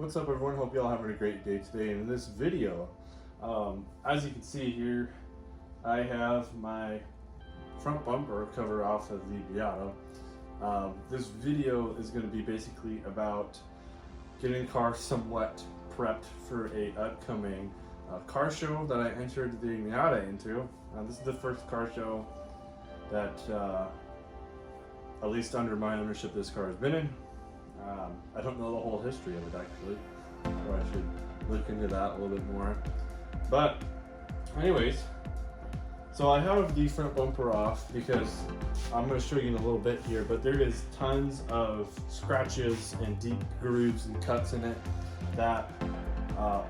What's up, everyone? Hope you all having a great day today. In this video, as you can see here, I have my front bumper cover off of the Miata. This video is going to be basically about getting the car somewhat prepped for a upcoming car show that I entered the Miata into. This is the first car show that, at least under my ownership, this car has been in. I don't know the whole history of it actually, or I should look into that a little bit more. But anyways, so I have the front bumper off because I'm going to show you in a little bit here, but there is tons of scratches and deep grooves and cuts in it that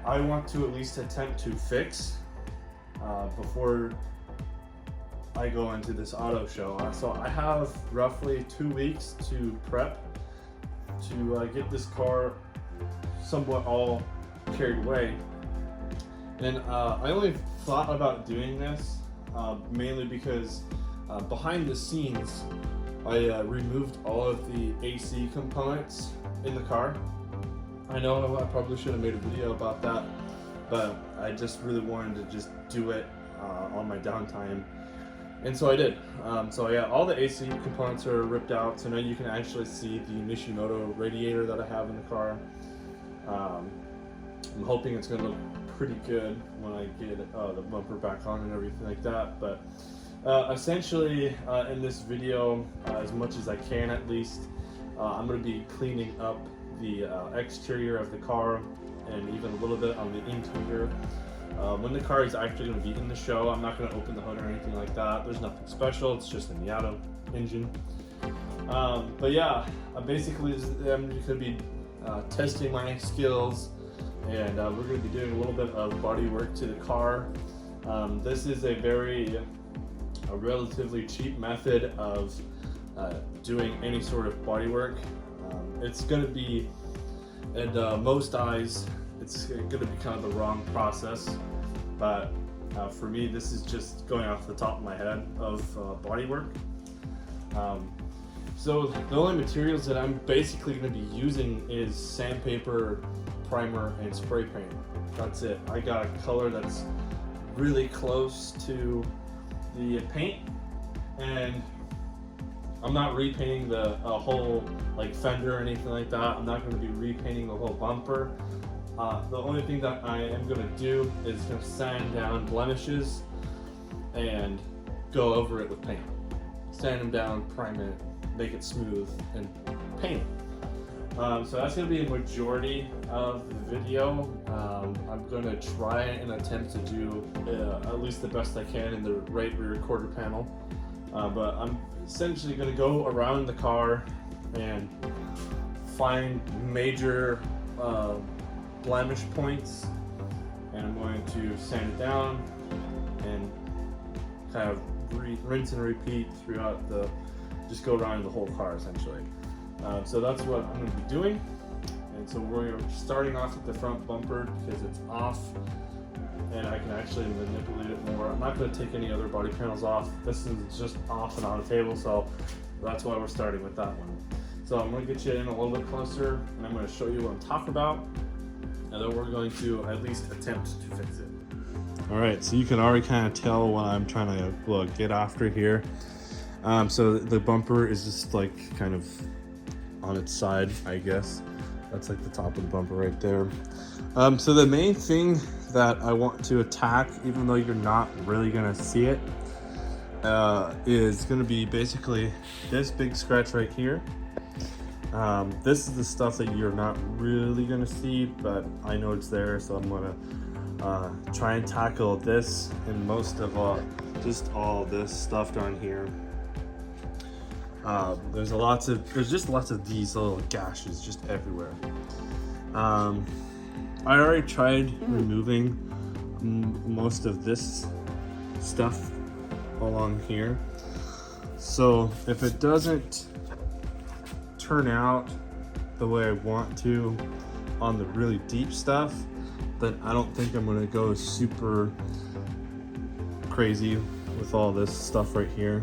I want to at least attempt to fix before I go into this auto show. So I have roughly 2 weeks to prep to get this car somewhat all carried away. And I only thought about doing this mainly because behind the scenes I removed all of the AC components in the car. I know I probably should have made a video about that, but I just really wanted to just do it on my downtime. And so I did. So yeah, all the AC components are ripped out. So now you can actually see the Nishimoto radiator that I have in the car. I'm hoping it's gonna look pretty good when I get the bumper back on and everything like that. But essentially in this video, as much as I can at least, I'm gonna be cleaning up the exterior of the car and even a little bit on the interior. When the car is actually going to be in the show, I'm not going to open the hood or anything like that. There's nothing special. It's just a Miata engine. But yeah, basically I'm going to be testing my skills, and we're going to be doing a little bit of body work to the car. This is a relatively cheap method of doing any sort of body work. It's going to be, in most eyes, it's going to be kind of the wrong process, but for me, this is just going off the top of my head of body work. So the only materials that I'm basically going to be using is sandpaper, primer, and spray paint. That's it. I got a color that's really close to the paint, and I'm not repainting the whole like fender or anything like that. I'm not going to be repainting the whole bumper. The only thing that I am going to do is going to sand down blemishes and go over it with paint. Sand them down, prime it, make it smooth, and paint it. So that's going to be a majority of the video. I'm going to try and attempt to do at least the best I can in the right rear quarter panel. But I'm essentially going to go around the car and find major blemish points, and I'm going to sand it down and kind of rinse and repeat throughout just go around the whole car essentially. So that's what I'm going to be doing. And so we're starting off with the front bumper because it's off and I can actually manipulate it more. I'm not going to take any other body panels off. This is just off and on the table, so that's why we're starting with that one. So I'm going to get you in a little bit closer and I'm going to show you what I'm talking about, and then we're going to at least attempt to fix it. All right, so you can already kind of tell what I'm trying to get after here. So the bumper is just like kind of on its side, I guess. That's like the top of the bumper right there. So the main thing that I want to attack, even though you're not really gonna see it, is gonna be basically this big scratch right here. This is the stuff that you're not really gonna see, but I know it's there, so I'm gonna try and tackle this and most of just all this stuff down here. There's just lots of these little gashes just everywhere. I already tried removing most of this stuff along here, so if it doesn't turn out the way I want to on the really deep stuff, then I don't think I'm gonna go super crazy with all this stuff right here,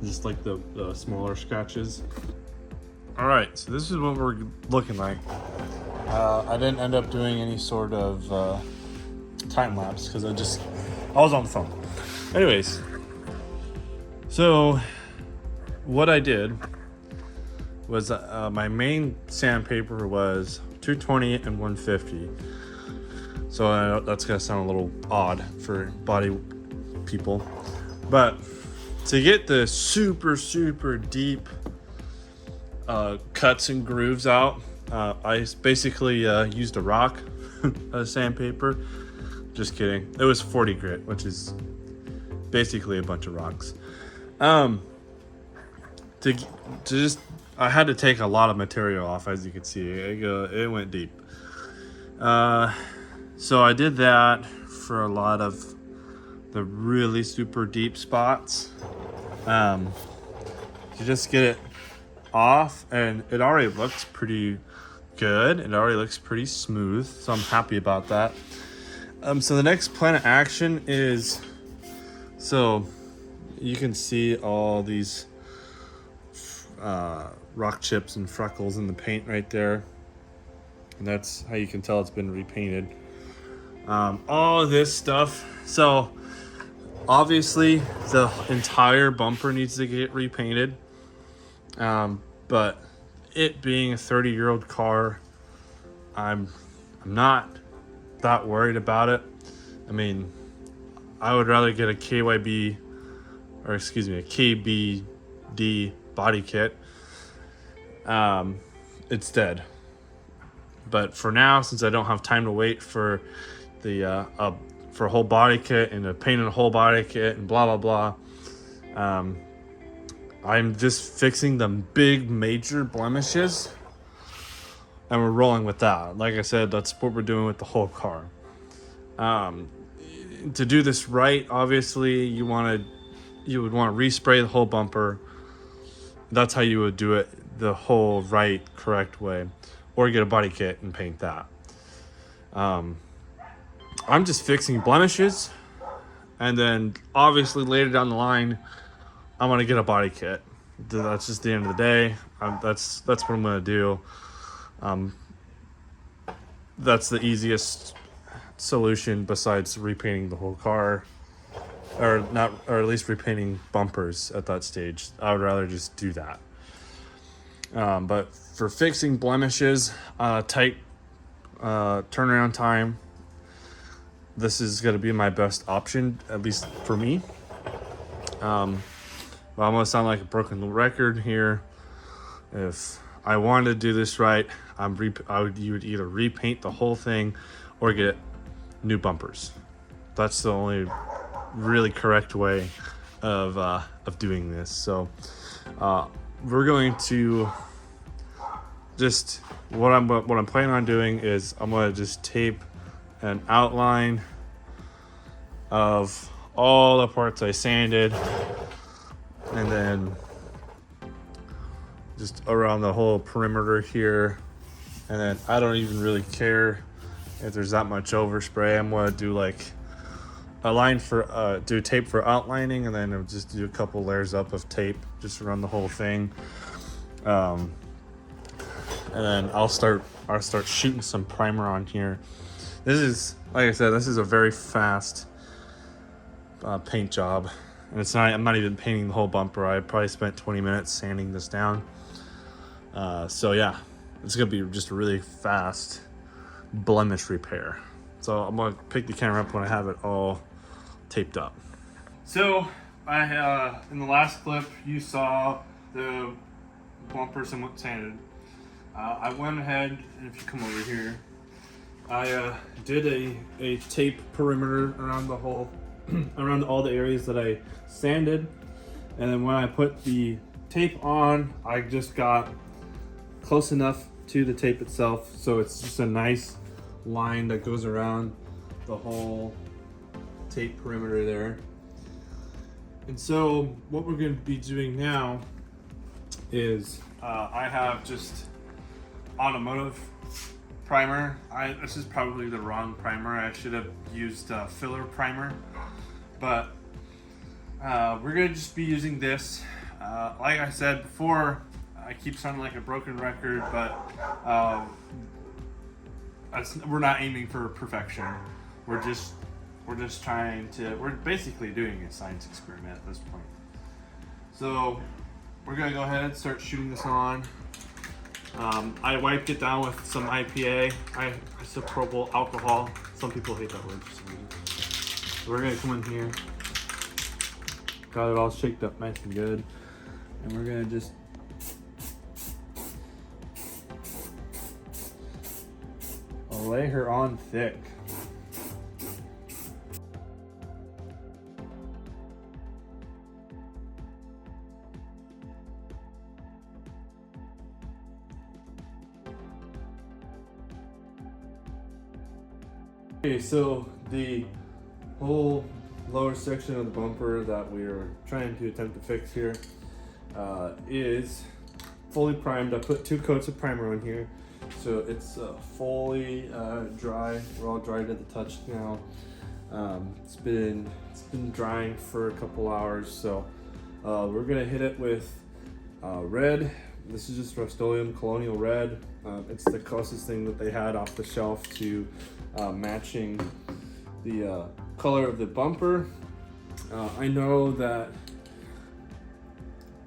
just like the smaller scratches. All right, so this is what we're looking like. I didn't end up doing any sort of time lapse because I was on the phone. Anyways, so what I did was my main sandpaper was 220 and 150. So that's gonna sound a little odd for body people, but to get the super deep cuts and grooves out, I basically used a rock as sandpaper. Just kidding. It was 40 grit, which is basically a bunch of rocks. I had to take a lot of material off, as you can see. It went deep. So I did that for a lot of the really super deep spots. You just get it off, and it already looks pretty good. It already looks pretty smooth, so I'm happy about that. So the next plan of action is, so you can see all these rock chips and freckles in the paint right there, and that's how you can tell it's been repainted. All of this stuff, so obviously the entire bumper needs to get repainted, but it being a 30-year-old car, I'm not that worried about it. I mean, I would rather get a KBD body kit instead. But for now, since I don't have time to wait for the for a whole body kit and to paint a whole body kit and blah blah blah, I'm just fixing the big major blemishes, and we're rolling with that. Like I said, that's what we're doing with the whole car. To do this right, obviously you would want to respray the whole bumper. That's how you would do it the whole right, correct way, or get a body kit and paint that. I'm just fixing blemishes, and then obviously later down the line, I'm gonna get a body kit. That's just the end of the day. That's what I'm gonna do. That's the easiest solution besides repainting the whole car, or at least repainting bumpers at that stage. I would rather just do that. But for fixing blemishes, tight turnaround time, this is going to be my best option, at least for me. I'm going to sound like a broken record here. If I wanted to do this right, you would either repaint the whole thing or get new bumpers. That's the only really correct way of doing this. So we're going to just what I'm planning on doing is I'm going to just tape an outline of all the parts I sanded, and then just around the whole perimeter here. And then I don't even really care if there's that much overspray. I'm going to do like a line for do tape for outlining, and then I'll just do a couple layers up of tape just around the whole thing. And then I'll start shooting some primer on here. This is, like I said, this is a very fast paint job, and I'm not even painting the whole bumper. I probably spent 20 minutes sanding this down. So yeah, it's gonna be just a really fast blemish repair. So I'm gonna pick the camera up when I have it all taped up. So I in the last clip you saw the bumper somewhat sanded. I went ahead, and if you come over here, I did a tape perimeter around the whole around all the areas that I sanded, and then when I put the tape on, I just got close enough to the tape itself, so it's just a nice line that goes around the whole tape perimeter there. And so what we're going to be doing now is I have just automotive primer. This is probably the wrong primer. I should have used filler primer, but we're going to just be using this. Like I said before, I keep sounding like a broken record, but we're not aiming for perfection. We're just trying to. We're basically doing a science experiment at this point. So we're gonna go ahead and start shooting this on. I wiped it down with some IPA, isopropyl alcohol. Some people hate that word for some reason. So we're gonna come in here, got it all shaked up nice and good, and we're gonna just lay her on thick. Okay, so the whole lower section of the bumper that we are trying to attempt to fix here is fully primed. I put 2 coats of primer on here, so it's fully dry. We're all dry to the touch now. It's been drying for a couple hours, so we're gonna hit it with red. This is just Rust-Oleum Colonial Red. It's the closest thing that they had off the shelf to matching the color of the bumper. I know that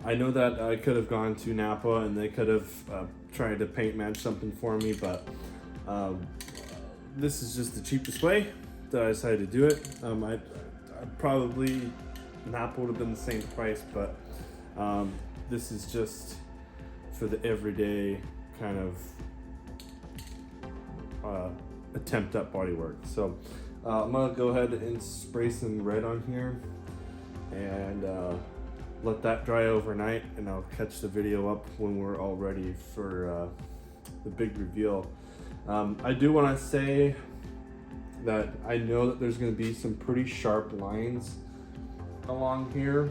I could have gone to Napa and they could have tried to paint match something for me, but this is just the cheapest way that I decided to do it. I probably Napa would have been the same price, but this is just for the everyday kind of attempt at bodywork. So I'm gonna go ahead and spray some red on here and let that dry overnight, and I'll catch the video up when we're all ready for the big reveal. I do want to say that I know that there's going to be some pretty sharp lines along here,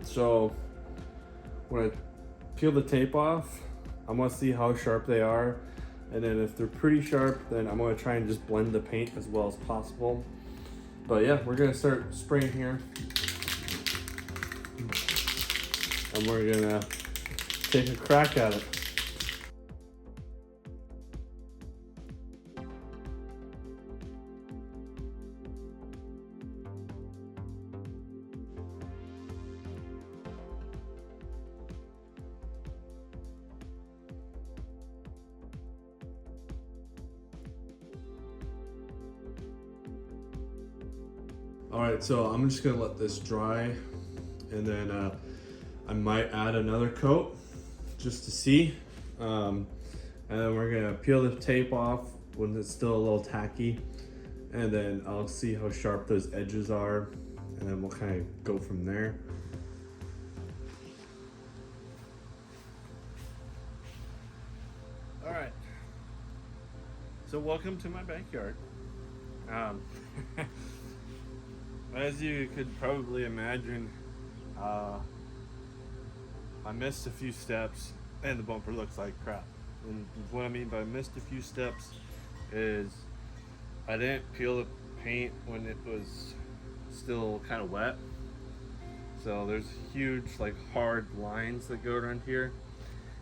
so when I peel the tape off, I'm going to see how sharp they are, and then if they're pretty sharp, then I'm going to try and just blend the paint as well as possible. But yeah, we're going to start spraying here, and we're going to take a crack at it. All right, so I'm just gonna let this dry, and then I might add another coat just to see. And then we're gonna peel the tape off when it's still a little tacky, and then I'll see how sharp those edges are, and then we'll kind of go from there. All right, so welcome to my backyard. As you could probably imagine, I missed a few steps and the bumper looks like crap. And what I mean by missed a few steps is I didn't peel the paint when it was still kind of wet. So there's huge like hard lines that go around here.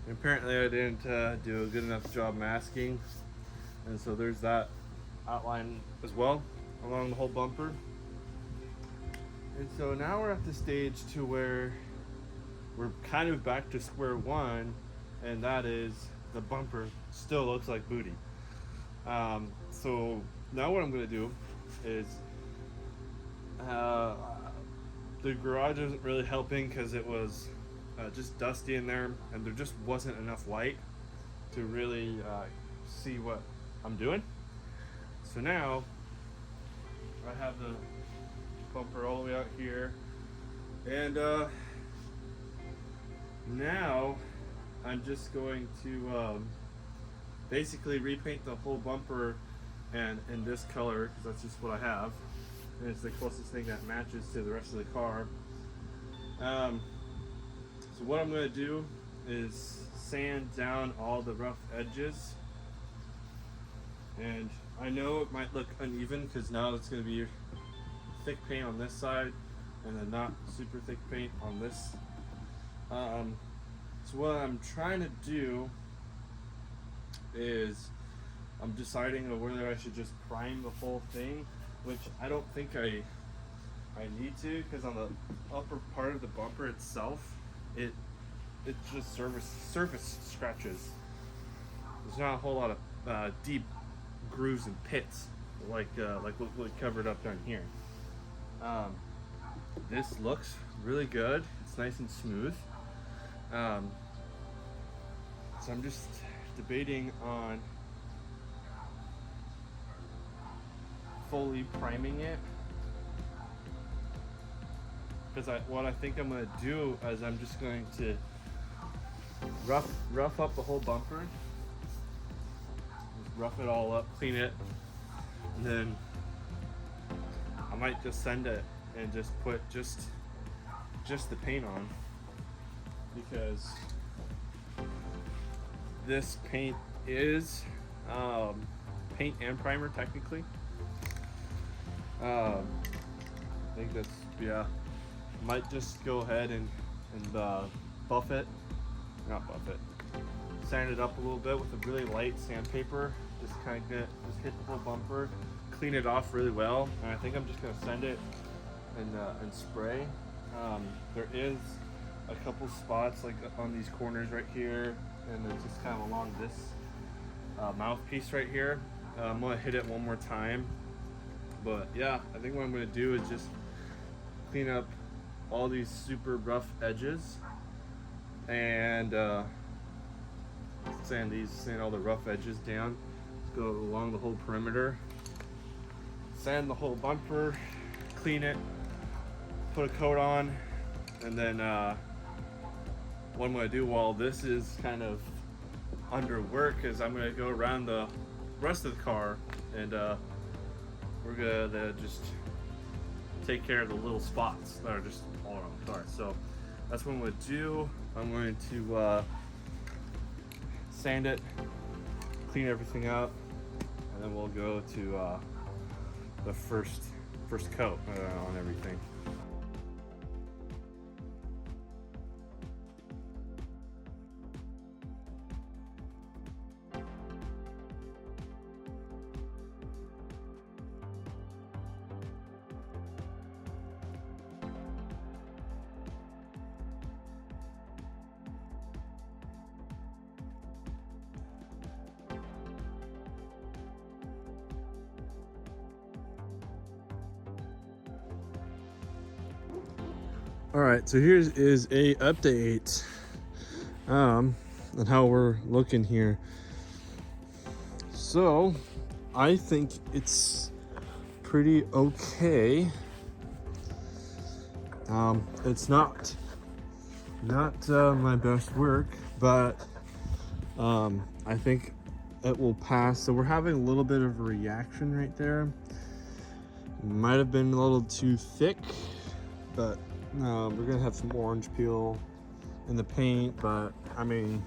And apparently I didn't do a good enough job masking. And so there's that outline as well along the whole bumper. And so now we're at the stage to where we're kind of back to square one, and that is the bumper still looks like booty. So now what I'm gonna do is the garage isn't really helping because it was just dusty in there, and there just wasn't enough light to really see what I'm doing. So now I have the bumper all the way out here, and now I'm just going to basically repaint the whole bumper and in this color because that's just what I have, and it's the closest thing that matches to the rest of the car. So what I'm going to do is sand down all the rough edges, and I know it might look uneven because now it's going to be thick paint on this side and then not super thick paint on this. So what I'm trying to do is I'm deciding on whether I should just prime the whole thing, which I don't think I need to, because on the upper part of the bumper itself, it's just surface scratches. There's not a whole lot of deep grooves and pits like what we covered up down here. This looks really good. It's nice and smooth. So I'm just debating on fully priming it, because what I think I'm going to do is I'm just going to rough up the whole bumper, just rough it all up, clean it, and then I might just send it and just put just the paint on, because this paint is paint and primer technically. I think that's, yeah, might just go ahead and sand it up a little bit with a really light sandpaper. Just hit the whole bumper, clean it off really well, and I think I'm just gonna send it and spray. There is a couple spots like on these corners right here, and it's just kind of along this mouthpiece right here. I'm gonna hit it one more time, but yeah, I think what I'm gonna do is just clean up all these super rough edges and sand all the rough edges down. Let's go along the whole perimeter, sand the whole bumper, clean it, put a coat on, and then what I'm going to do while this is kind of under work is I'm going to go around the rest of the car, and we're going to just take care of the little spots that are just all around the car. So that's what I'm going to do. I'm going to sand it, clean everything up, and then we'll go to the first coat on everything. All right, so here is a update on how we're looking here. So I think it's pretty okay. It's not my best work, but I think it will pass. So we're having a little bit of a reaction right there. Might have been a little too thick, but we're gonna have some orange peel in the paint. But I mean,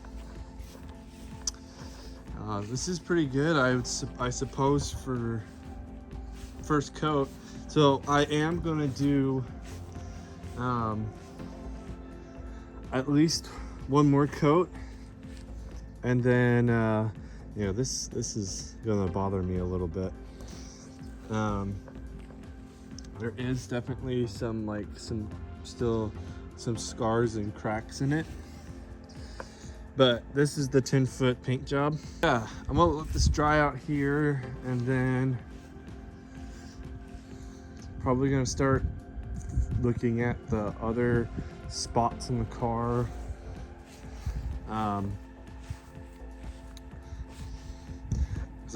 this is pretty good, I suppose, for first coat. So I am gonna do at least one more coat, and then you know, this is gonna bother me a little bit. There is definitely still some scars and cracks in it, but this is the 10-foot paint job. Yeah, I'm gonna let this dry out here, and then probably gonna start looking at the other spots in the car. Because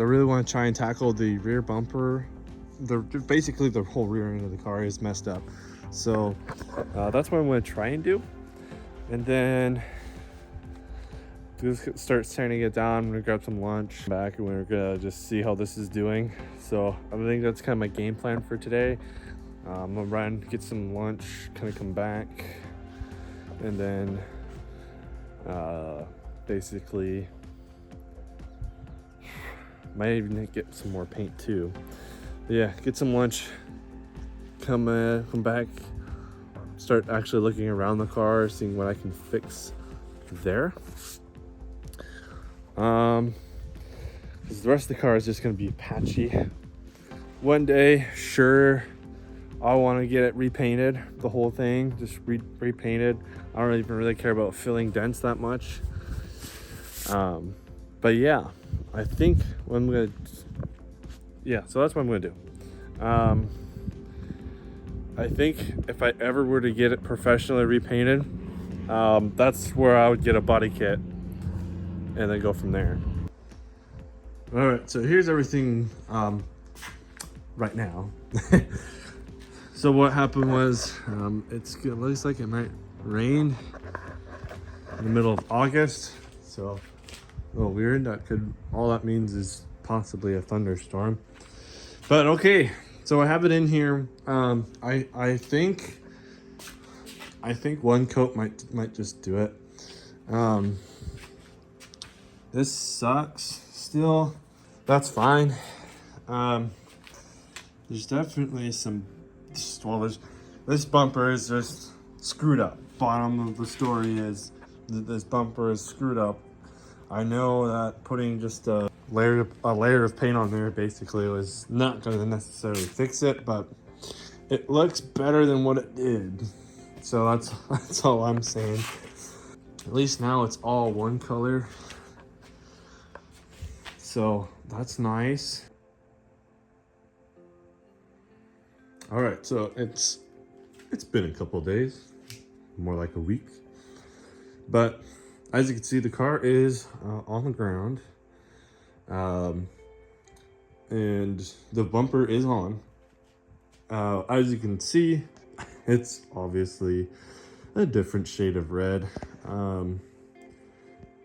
I really want to try and tackle the rear bumper. Basically the whole rear end of the car is messed up, so that's what I'm going to try and do. And then just start sanding it down. I'm gonna grab some lunch back, and we're gonna just see how this is doing. So I think that's kind of my game plan for today. I'm gonna run, get some lunch, kind of come back, and then basically might even get some more paint too. But yeah, get some lunch, come back, start actually looking around the car, seeing what I can fix there. because the rest of the car is just going to be patchy. One day, sure, I want to get it repainted, the whole thing, just repainted. I don't even really care about filling dents that much. But yeah, I think what I'm gonna, yeah, so that's what I'm gonna do. I think if I ever were to get it professionally repainted, that's where I would get a body kit and then go from there. All right, so here's everything right now. So what happened was, it looks like it might rain in the middle of August. So a little weird. All that means is possibly a thunderstorm. But okay, so I have it in here. I think one coat might just do it. This sucks still. That's fine. There's definitely some, well, this bumper is just screwed up. Bottom of the story is that this bumper is screwed up. I know that putting just a layer of paint on there basically was not going to necessarily fix it, but it looks better than what it did. So that's all I'm saying. At least now it's all one color. So that's nice. All right, so it's been a couple of days, more like a week. But as you can see, the car is on the ground. And the bumper is on. As you can see, it's obviously a different shade of red.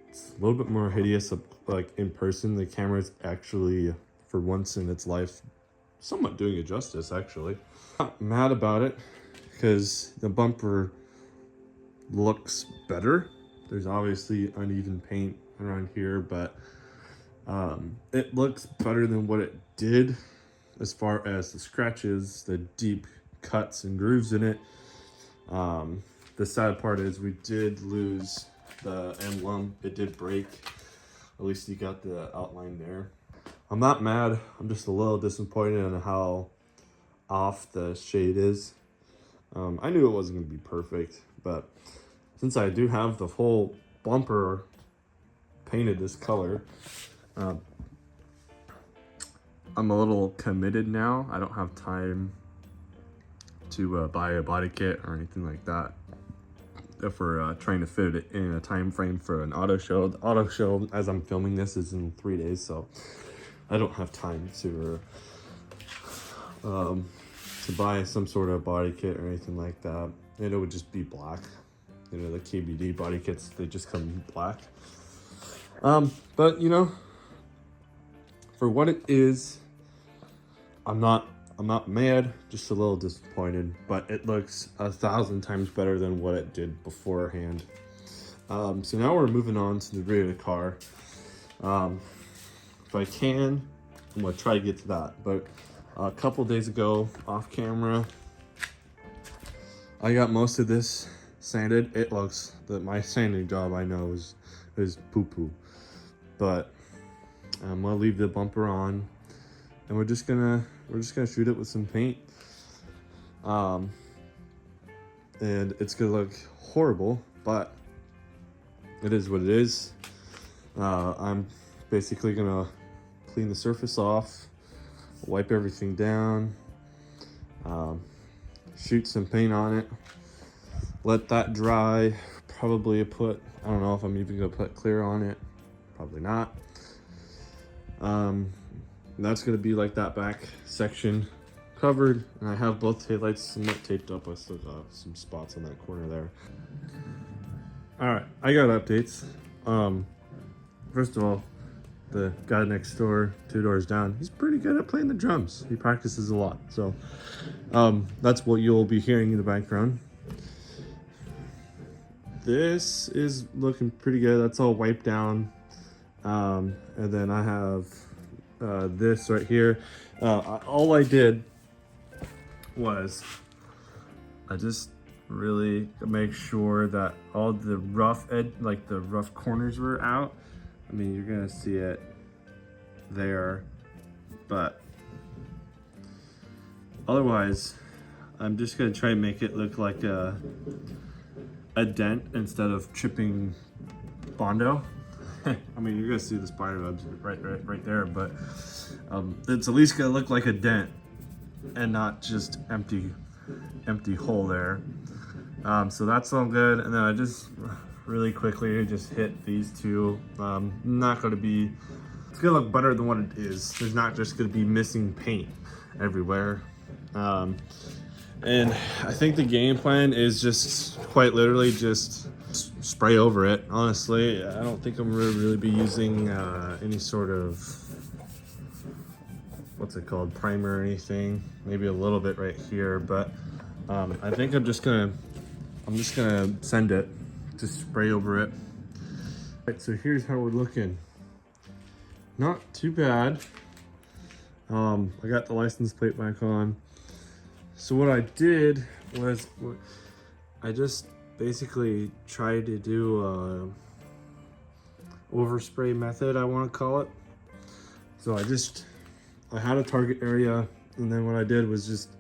It's a little bit more hideous, like in person. The camera is actually, for once in its life, somewhat doing it justice, actually. Not mad about it, because the bumper looks better. There's obviously uneven paint around here, but it looks better than what it did as far as the scratches, the deep cuts and grooves in it. The sad part is we did lose the emblem. It did break. At least you got the outline there. I'm not mad. I'm just a little disappointed in how off the shade is. I knew it wasn't going to be perfect, but since I do have the whole bumper painted this color, I'm a little committed now. I don't have time to buy a body kit or anything like that. If we're trying to fit it in a time frame for an auto show. The auto show, as I'm filming this, is in 3 days, so I don't have time to buy some sort of body kit or anything like that. And it would just be black. You know, the KBD body kits, they just come in black. But you know, for what it is, I'm not mad, just a little disappointed, but it looks 1,000 times better than what it did beforehand. So now we're moving on to the rear of the car. If I can, I'm gonna try to get to that. But a couple days ago, off camera, I got most of this sanded. It looks that my sanding job, I know, is poo-poo, but I'm gonna leave the bumper on, and we're just gonna shoot it with some paint. And it's gonna look horrible, but it is what it is. I'm basically gonna clean the surface off, wipe everything down, shoot some paint on it, let that dry. Probably I don't know if I'm even gonna put clear on it, probably not. That's gonna be like that back section covered, and I have both taillights somewhat taped up. I still got some spots on that corner there. All right, I got updates. First of all, the guy next door, 2 doors down, he's pretty good at playing the drums. He practices a lot, so that's what you'll be hearing in the background. This is looking pretty good. That's all wiped down. And then I have this right here. All I did was I just really make sure that all the rough edge, like the rough corners, were out. I mean, you're gonna see it there, but otherwise I'm just gonna try and make it look like a dent instead of chipping Bondo. I mean, you're gonna see the spider webs right there, but it's at least gonna look like a dent and not just empty hole there. So that's all good. And then I just really quickly just hit these two. Not gonna be, it's gonna look better than what it is. There's not just gonna be missing paint everywhere. And I think the game plan is just quite literally just spray over it. Honestly, I don't think I'm gonna really be using any sort of, what's it called, primer or anything. Maybe a little bit right here, but I think I'm just gonna send it, just spray over it. Right, so here's how we're looking. Not too bad. I got the license plate back on. So what I did was I just basically tried to do a overspray method, I want to call it. So I had a target area, and then what I did was just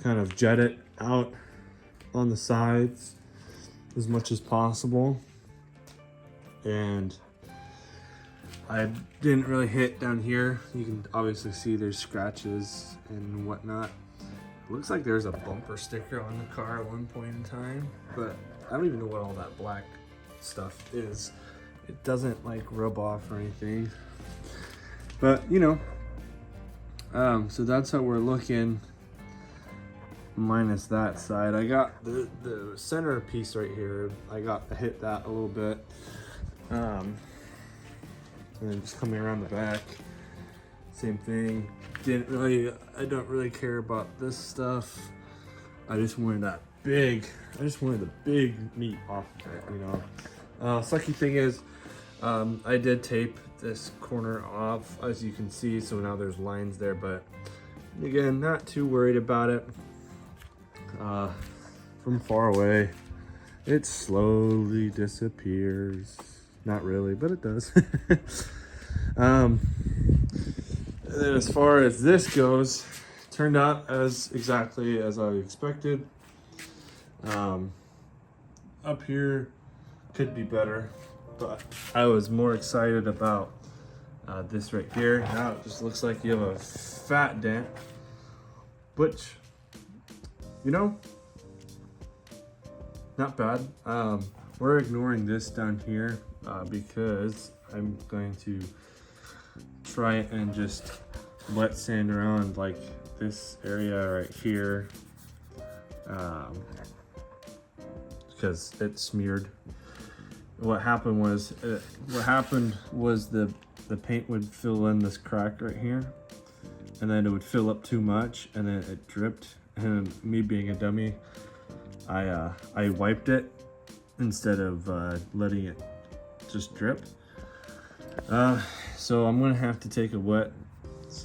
kind of jet it out on the sides as much as possible. And I didn't really hit down here. You can obviously see there's scratches and whatnot. Looks like there's a bumper sticker on the car at one point in time, but I don't even know what all that black stuff is. It doesn't like rub off or anything, but you know. So that's how we're looking, minus that side. I got the center piece right here. I hit that a little bit, and then just coming around the back, same thing. I don't really care about this stuff. I just wanted the big meat off of it, you know. Sucky thing is, I did tape this corner off, as you can see, so now there's lines there, but again, not too worried about it. From far away, it slowly disappears. Not really, but it does. And then as far as this goes, turned out as exactly as I expected. Up here could be better, but I was more excited about this right here. Now it just looks like you have a fat dent, which, you know, not bad. We're ignoring this down here because I'm going to try and just wet sand around like this area right here, because it's smeared. What happened was the paint would fill in this crack right here, and then it would fill up too much, and then it dripped. And me being a dummy, I wiped it instead of letting it just drip. So I'm gonna have to take a wet.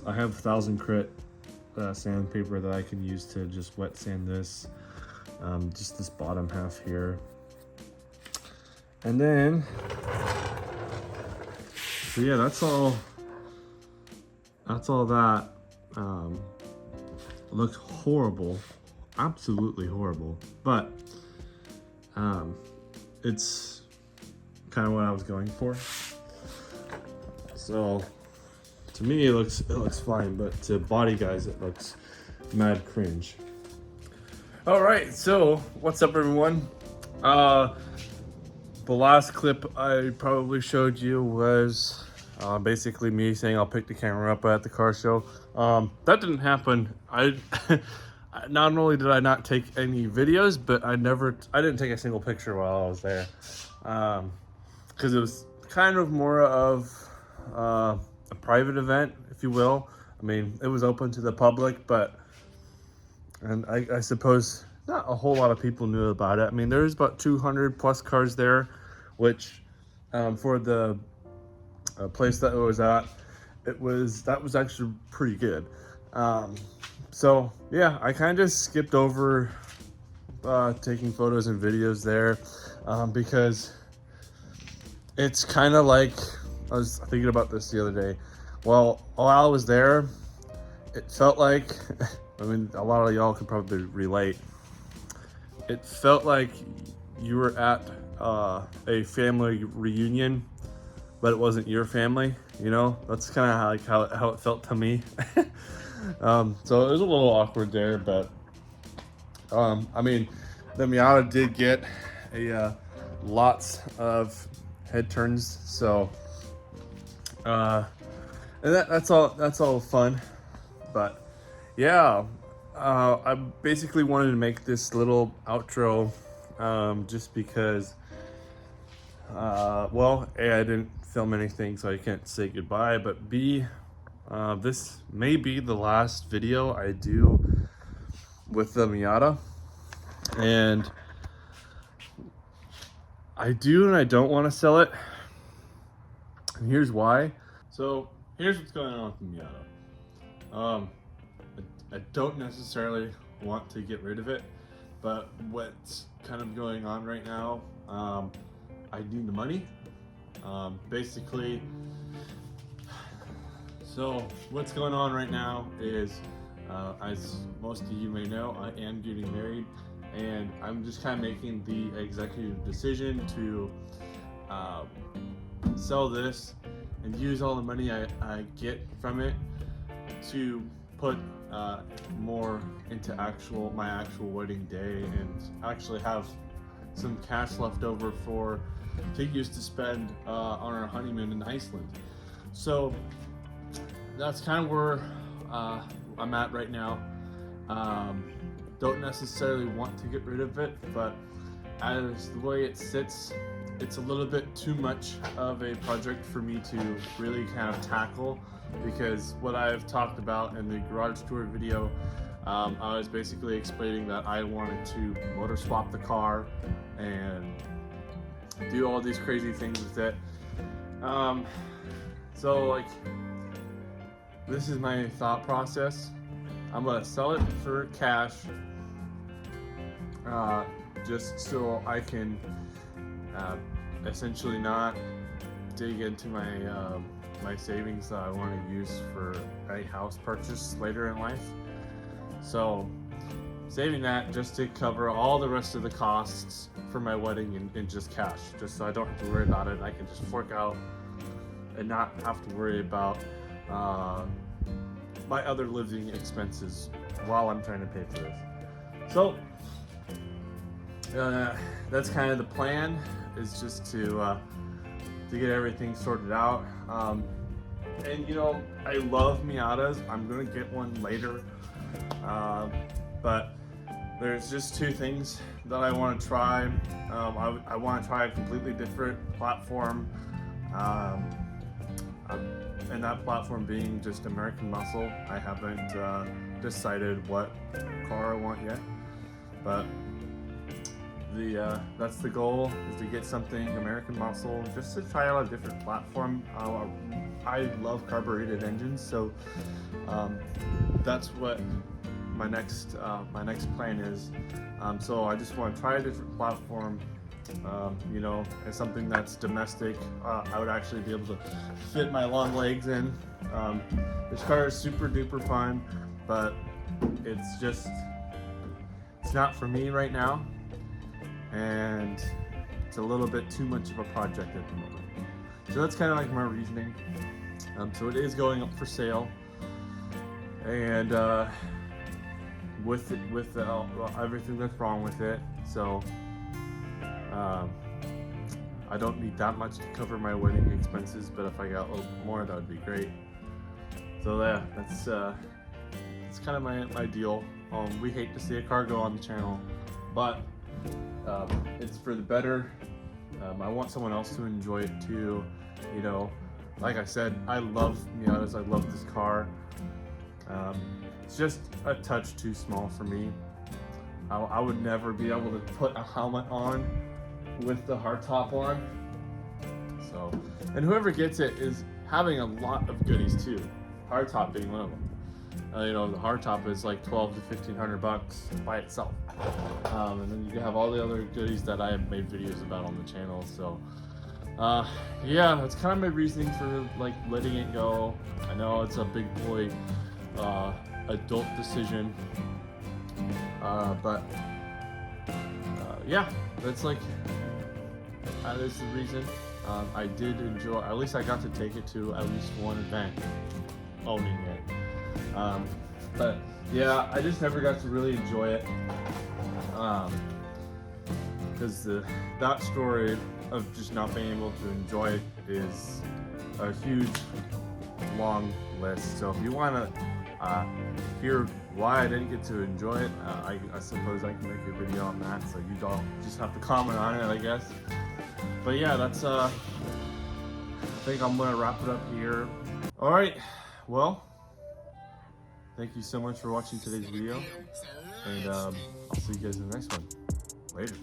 I have 1000 grit sandpaper that I can use to just wet sand this, just this bottom half here. And then, so yeah, that's all that. Looked horrible, absolutely horrible, but it's kind of what I was going for. So to me, it looks fine, but to body guys, it looks mad cringe. All right, so what's up, everyone? The last clip I probably showed you was basically me saying I'll pick the camera up at the car show. That didn't happen. I not only did I not take any videos, but I didn't take a single picture while I was there, because it was kind of more of a private event, if you will. I mean, it was open to the public, and I suppose not a whole lot of people knew about it. I mean, there's about 200 plus cars there, which for the place that it was at, that was actually pretty good. So yeah, I kind of just skipped over taking photos and videos there, because it's kind of like, I was thinking about this the other day. Well, while I was there, it felt like, I mean, a lot of y'all could probably relate. It felt like you were at a family reunion, but it wasn't your family. You know, that's kind of how it felt to me. So it was a little awkward there, but I mean, the Miata did get a lots of head turns, so and that's all fun. But yeah, I basically wanted to make this little outro just because, well, A, I didn't film anything, so I can't say goodbye, but B, this may be the last video I do with the Miata, and I do and I don't want to sell it, and here's why. So here's what's going on with the Miata. I don't necessarily want to get rid of it, but what's kind of going on right now, I need the money. Basically, so what's going on right now is, as most of you may know, I am getting married, and I'm just kind of making the executive decision to sell this and use all the money I get from it to put more into my actual wedding day, and actually have some cash left over to use to spend on our honeymoon in Iceland. So that's kind of where I'm at right now. Don't necessarily want to get rid of it, but as the way it sits, it's a little bit too much of a project for me to really kind of tackle, because what I've talked about in the garage tour video, I was basically explaining that I wanted to motor swap the car and do all these crazy things with it. So like, this is my thought process. I'm gonna sell it for cash, just so I can essentially not dig into my savings that I want to use for a house purchase later in life. So saving that just to cover all the rest of the costs for my wedding in just cash, just so I don't have to worry about it. I can just fork out and not have to worry about my other living expenses while I'm trying to pay for this. So that's kind of the plan, is just to get everything sorted out. And you know, I love Miatas. I'm gonna get one later, but there's just two things that I want to try. I want to try a completely different platform, and that platform being just American Muscle. I haven't decided what car I want yet, but that's the goal, is to get something American Muscle, just to try out a different platform. I love carbureted engines, so that's what my next plan is. So I just want to try a different platform, you know, and something that's domestic. I would actually be able to fit my long legs in. This car is super duper fun, but it's not for me right now, and it's a little bit too much of a project at the moment. So that's kind of like my reasoning. So it is going up for sale, and with everything that's wrong with it, so I don't need that much to cover my wedding expenses, but if I got a little more, that would be great. So yeah, that's kind of my deal. We hate to see a car go on the channel, but it's for the better. I want someone else to enjoy it too. You know, like I said, I love Miatas. I love this car. It's just a touch too small for me. I would never be able to put a helmet on with the hardtop on. So, and whoever gets it is having a lot of goodies too. Hardtop being one of them. You know, the hardtop is like $1,200 to $1,500 by itself, and then you have all the other goodies that I have made videos about on the channel. So Yeah, that's kind of my reasoning for like letting it go. I know it's a big boy adult decision, but yeah, that's like that is the reason. I did enjoy. At least I got to take it to at least one event, owning it. But yeah, I just never got to really enjoy it. Because that story of just not being able to enjoy it is a huge, long list. So if you want to hear why I didn't get to enjoy it, I suppose I can make a video on that. So you don't just have to comment on it, I guess. But yeah, that's I think I'm gonna wrap it up here. All right, well, thank you so much for watching today's video, and I'll see you guys in the next one. Later.